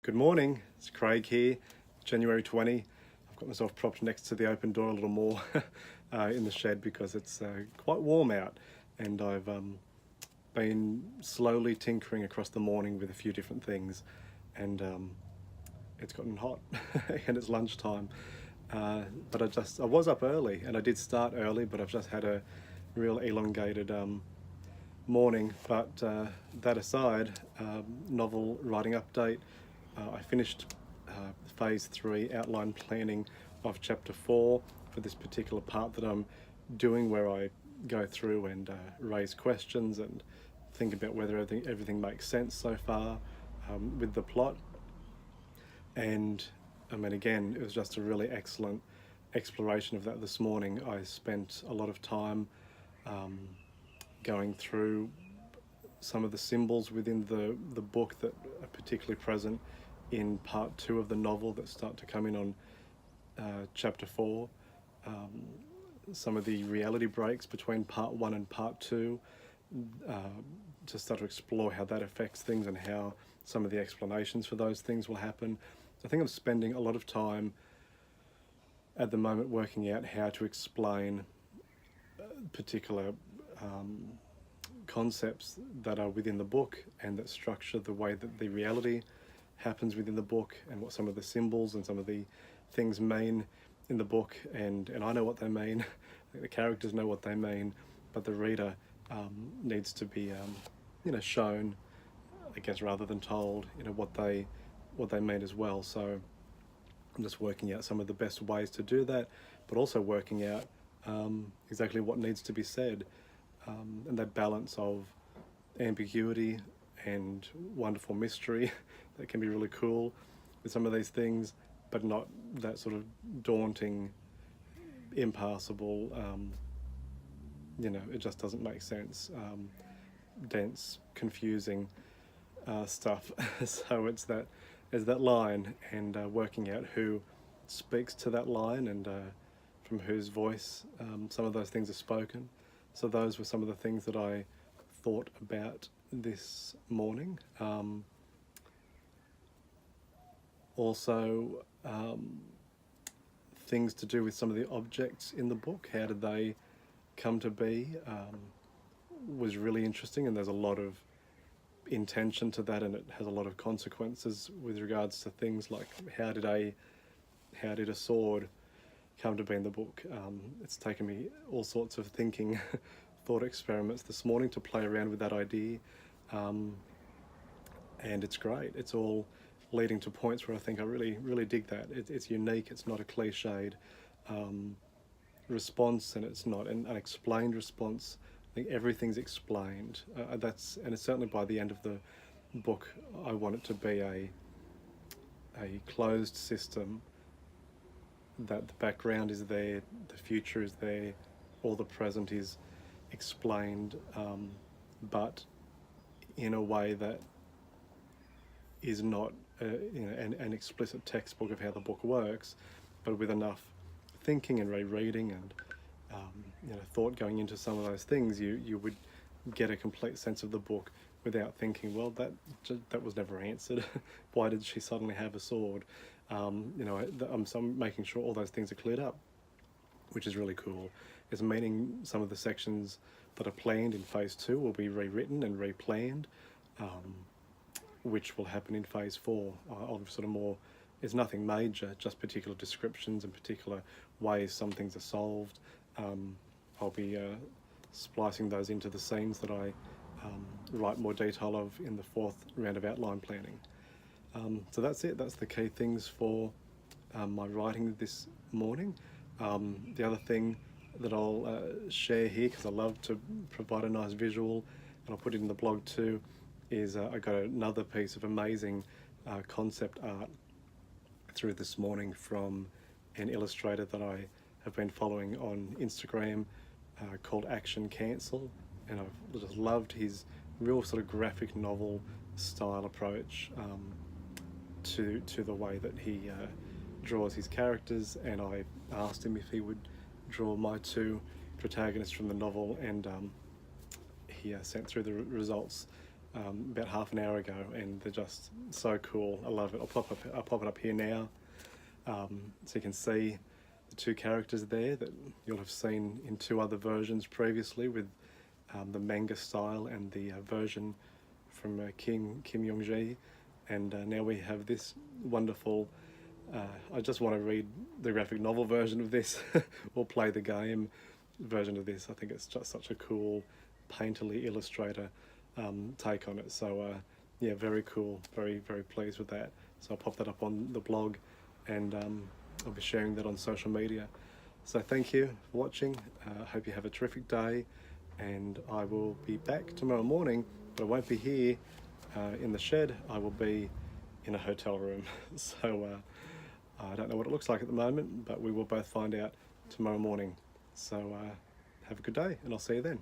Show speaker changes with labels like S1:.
S1: Good morning, it's Craig here, January 20. I've got myself propped next to the open door a little more in the shed because it's quite warm out, and I've been slowly tinkering across the morning with a few different things, and it's gotten hot and it's lunchtime. But I was up early and I did start early, but I've just had a real elongated morning. But that aside, novel writing update. I finished phase 3 outline planning of chapter 4 for this particular part that I'm doing, where I go through and raise questions and think about whether everything makes sense so far with the plot. And I mean, again, it was just a really excellent exploration of that this morning. I spent a lot of time going through some of the symbols within the book that are particularly present in part 2 of the novel that start to come in on chapter 4. Some of the reality breaks between part 1 and part 2, to start to explore how that affects things and how some of the explanations for those things will happen. So I think I'm spending a lot of time at the moment working out how to explain particular concepts that are within the book and that structure the way that the reality happens within the book, and what some of the symbols and some of the things mean in the book. And I know what they mean. The characters know what they mean, but the reader needs to be shown, I guess, rather than told, what they mean as well. So I'm just working out some of the best ways to do that, but also working out exactly what needs to be said, and that balance of ambiguity and wonderful mystery that can be really cool with some of these things, but not that sort of daunting, impassable, it just doesn't make sense, dense, confusing stuff. So it's that line, and working out who speaks to that line, and from whose voice some of those things are spoken. So those were some of the things that I thought about this morning. Also, things to do with some of the objects in the book. How did they come to be? Was really interesting, and there's a lot of intention to that, and it has a lot of consequences with regards to things like how did a sword come to be in the book. It's taken me all sorts of thinking thought experiments this morning to play around with that idea, and it's great. It's all leading to points where I think I really dig that. It's unique. It's not a cliched response, and it's not an unexplained response. I think everything's explained. And it's certainly by the end of the book, I want it to be a closed system, that the background is there, the future is there, all the present is explained, but in a way that is not an explicit textbook of how the book works, but with enough thinking and rereading and thought going into some of those things, you would get a complete sense of the book without thinking, well, that was never answered. Why did she suddenly have a sword? I'm making sure all those things are cleared up, which is really cool. It's meaning some of the sections that are planned in phase 2 will be rewritten and replanned, which will happen in phase 4. I'll sort of more, it's nothing major, just particular descriptions and particular ways some things are solved. I'll be splicing those into the scenes that I write more detail of in the 4th round of outline planning. So that's it. That's the key things for my writing this morning. The other thing that I'll share here, because I love to provide a nice visual, and I'll put it in the blog too, is I got another piece of amazing concept art through this morning from an illustrator that I have been following on Instagram, called Action Cancel, and I've just loved his real sort of graphic novel style approach to the way that he draws his characters. And I asked him if he would draw my 2 protagonists from the novel, and he sent through the results about half an hour ago, and they're just so cool. I love it. I'll pop it up here now, so you can see the two characters there that you'll have seen in two other versions previously, with the manga style and the version from Kim Young-ji, and now we have this wonderful. I just want to read the graphic novel version of this or play the game version of this. I think it's just such a cool painterly illustrator take on it. So yeah, very cool. Very pleased with that. So I'll pop that up on the blog, and I'll be sharing that on social media. So thank you for watching. I hope you have a terrific day, and I will be back tomorrow morning, but I won't be here in the shed. I will be in a hotel room. So I don't know what it looks like at the moment, but we will both find out tomorrow morning. So have a good day, and I'll see you then.